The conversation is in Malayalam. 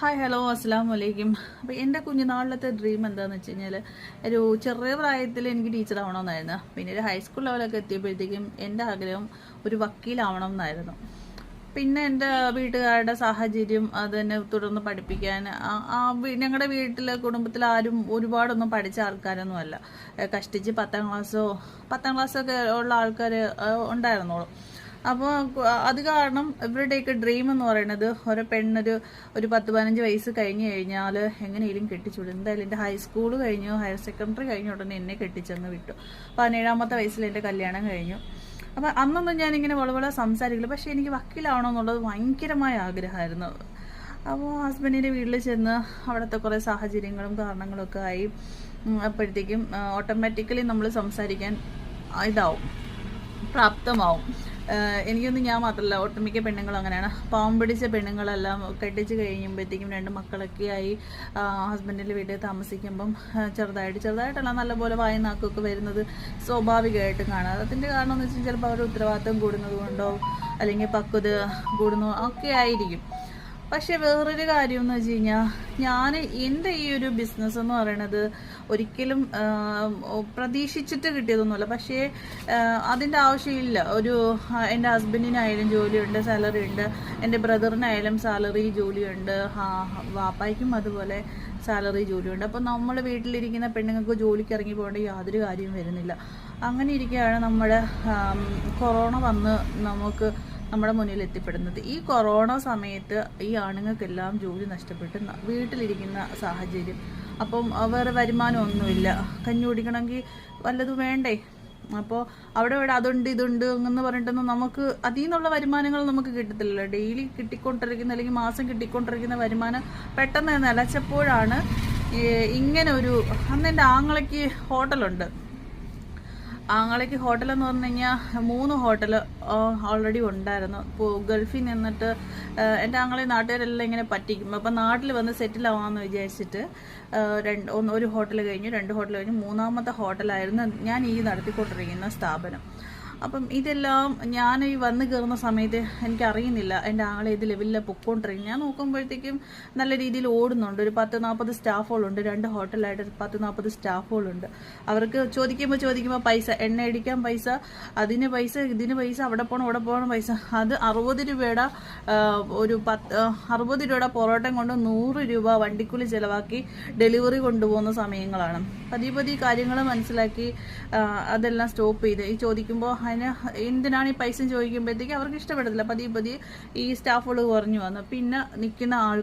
ഹായ് ഹലോ അസ്സാം വലൈക്കും. അപ്പോൾ എൻ്റെ കുഞ്ഞുനാളിലത്തെ ഡ്രീം എന്താണെന്ന് വെച്ച് കഴിഞ്ഞാൽ ഒരു ചെറിയ പ്രായത്തിൽ എനിക്ക് ടീച്ചർ ആവണമെന്നായിരുന്നു. പിന്നെ ഒരു ഹൈസ്കൂൾ ലെവലൊക്കെ എത്തിയപ്പോഴത്തേക്കും എൻ്റെ ആഗ്രഹം ഒരു വക്കീലാവണം എന്നായിരുന്നു. പിന്നെ എൻ്റെ വീട്ടുകാരുടെ സാഹചര്യം അതെന്നെ തുടർന്ന് പഠിപ്പിക്കാൻ ഞങ്ങളുടെ വീട്ടിലെ കുടുംബത്തിൽ ആരും ഒരുപാടൊന്നും പഠിച്ച ആൾക്കാരൊന്നും അല്ല. കഷ്ടിച്ച് പത്താം ക്ലാസ്സൊക്കെ ഉള്ള ആൾക്കാർ ഉണ്ടായിരുന്നോളൂ. അപ്പോൾ അത് കാരണം ഇവരുടെയൊക്കെ ഡ്രീം എന്ന് പറയുന്നത് ഒരു 10-15 വയസ്സ് കഴിഞ്ഞ് കഴിഞ്ഞാൽ എങ്ങനെയും കെട്ടിച്ചുവിടും. എന്തായാലും എൻ്റെ ഹൈസ്കൂൾ കഴിഞ്ഞു, ഹയർ സെക്കൻഡറി കഴിഞ്ഞ ഉടനെ എന്നെ കെട്ടിച്ചെന്ന് വിട്ടു. 17-ാമത്തെ വയസ്സിൽ എൻ്റെ കല്യാണം കഴിഞ്ഞു. അപ്പം അന്നൊന്നും ഞാനിങ്ങനെ വളവള സംസാരിക്കില്ല, പക്ഷേ എനിക്ക് വക്കീലാവണമെന്നുള്ളത് ഭയങ്കരമായ ആഗ്രഹമായിരുന്നു. അപ്പോൾ ഹസ്ബൻഡിൻ്റെ വീട്ടിൽ ചെന്ന് അവിടുത്തെ കുറേ സാഹചര്യങ്ങളും കാരണങ്ങളൊക്കെ ആയി. അപ്പോഴത്തേക്കും ഓട്ടോമാറ്റിക്കലി നമ്മൾ സംസാരിക്കാൻ പ്രാപ്തമാവും. എനിക്കൊന്നും ഞാൻ മാത്രമല്ല, ഒട്ടുമിക്ക പെണ്ണുങ്ങളും അങ്ങനെയാണ്. പാവം പിടിച്ച പെണ്ണുങ്ങളെല്ലാം കെട്ടിച്ച് കഴിയുമ്പോഴത്തേക്കും 2 മക്കളൊക്കെ ആയി ഹസ്ബൻഡിൻ്റെ വീട്ടിൽ താമസിക്കുമ്പം ചെറുതായിട്ടല്ല നല്ലപോലെ വായനാക്കൊക്കെ വരുന്നത് സ്വാഭാവികമായിട്ട് കാണാം. അതിൻ്റെ കാരണം എന്ന് വെച്ചാൽ ചിലപ്പോൾ അവരുടെ ഉത്തരവാദിത്വം കൂടുന്നത് കൊണ്ടോ അല്ലെങ്കിൽ പക്വത കൂടുന്നു ഒക്കെ ആയിരിക്കും. പക്ഷെ വേറൊരു കാര്യം എന്ന് വെച്ച് കഴിഞ്ഞാൽ എൻ്റെ ഈ ഒരു ബിസിനസ് എന്ന് പറയണത് ഒരിക്കലും പ്രതീക്ഷിച്ചിട്ട് കിട്ടിയതൊന്നുമല്ല. പക്ഷേ അതിൻ്റെ ആവശ്യമില്ല. എൻ്റെ ഹസ്ബൻഡിനായാലും ജോലിയുണ്ട്, സാലറി ഉണ്ട്. എൻ്റെ ബ്രദറിനായാലും സാലറി ജോലിയുണ്ട്, വാപ്പായ്ക്കും അതുപോലെ സാലറി ജോലിയുണ്ട്. അപ്പോൾ നമ്മൾ വീട്ടിലിരിക്കുന്ന പെണ്ണുങ്ങൾക്ക് ജോലിക്ക് ഇറങ്ങി പോകേണ്ട യാതൊരു കാര്യവും വരുന്നില്ല. അങ്ങനെ ഇരിക്കുകയാണ് നമ്മുടെ കൊറോണ വന്ന് നമ്മുടെ മുന്നിൽ എത്തിപ്പെടുന്നത്. ഈ കൊറോണ സമയത്ത് ഈ ആണുങ്ങൾക്കെല്ലാം ജോലി നഷ്ടപ്പെട്ട് വീട്ടിലിരിക്കുന്ന സാഹചര്യം. അപ്പം വേറെ വരുമാനമൊന്നുമില്ല. കഞ്ഞി കുടിക്കണമെങ്കിൽ വല്ലതും വേണ്ടേ? അപ്പോൾ അവിടെ അതുണ്ട് ഇതുണ്ട് എന്ന് പറഞ്ഞിട്ടൊന്നും നമുക്ക് അതിൽ നിന്നുള്ള വരുമാനങ്ങൾ നമുക്ക് കിട്ടത്തില്ലല്ലോ. ഡെയിലി കിട്ടിക്കൊണ്ടിരിക്കുന്ന അല്ലെങ്കിൽ മാസം കിട്ടിക്കൊണ്ടിരിക്കുന്ന വരുമാനം പെട്ടെന്ന് നിലച്ചപ്പോഴാണ് അന്ന് എൻ്റെ ആങ്ങളയ്ക്ക് ഹോട്ടലുണ്ട്. ഹോട്ടലെന്ന് പറഞ്ഞു കഴിഞ്ഞാൽ 3 ഹോട്ടൽ ഓൾറെഡി ഉണ്ടായിരുന്നു. ഇപ്പോൾ ഗൾഫിൽ നിന്നിട്ട് എൻ്റെ ആങ്ങളെ നാട്ടുകാരെല്ലാം ഇങ്ങനെ പറ്റിക്കും. അപ്പം നാട്ടിൽ വന്ന് സെറ്റിൽ ആവാമെന്ന് വിചാരിച്ചിട്ട് ഒരു ഹോട്ടൽ കഴിഞ്ഞു, 2 ഹോട്ടൽ കഴിഞ്ഞു, 3-ാമത്തെ ഹോട്ടലായിരുന്നു ഞാൻ ഈ നടത്തിക്കൊണ്ടിരിക്കുന്ന സ്ഥാപനം. അപ്പം ഇതെല്ലാം ഞാൻ ഈ വന്ന് കയറുന്ന സമയത്ത് എനിക്കറിയുന്നില്ല എൻ്റെ ആളെ ഇത് ലെവലിലാണ് പൊക്കോണ്ടിരിക്കും. ഞാൻ നോക്കുമ്പോഴത്തേക്കും നല്ല രീതിയിൽ ഓടുന്നുണ്ട്. ഒരു 10-40 സ്റ്റാഫുകളുണ്ട്. 2 ഹോട്ടലായിട്ട് 10-40 സ്റ്റാഫുകളുണ്ട്. അവർക്ക് ചോദിക്കുമ്പോൾ പൈസ, എണ്ണ അടിക്കാൻ പൈസ, ഇതിന് പൈസ, അവിടെ പോകണം പൈസ. അത് 60 രൂപയുടെ 60 രൂപയുടെ പൊറോട്ടയും കൊണ്ട് 100 രൂപ വണ്ടിക്കൂലി ചിലവാക്കി ഡെലിവറി കൊണ്ടുപോകുന്ന സമയങ്ങളാണ്. പതിയെ കാര്യങ്ങൾ മനസ്സിലാക്കി അതെല്ലാം സ്റ്റോപ്പ് ചെയ്ത് ഈ ചോദിക്കുമ്പോൾ എന്തിനാണ് ഈ പൈസ ചോദിക്കുമ്പോഴത്തേക്ക് അവർക്ക് ഇഷ്ടപ്പെടത്തില്ല. പതിയെ ഈ സ്റ്റാഫുകൾ കുറഞ്ഞു വന്നു. പിന്നെ നിൽക്കുന്ന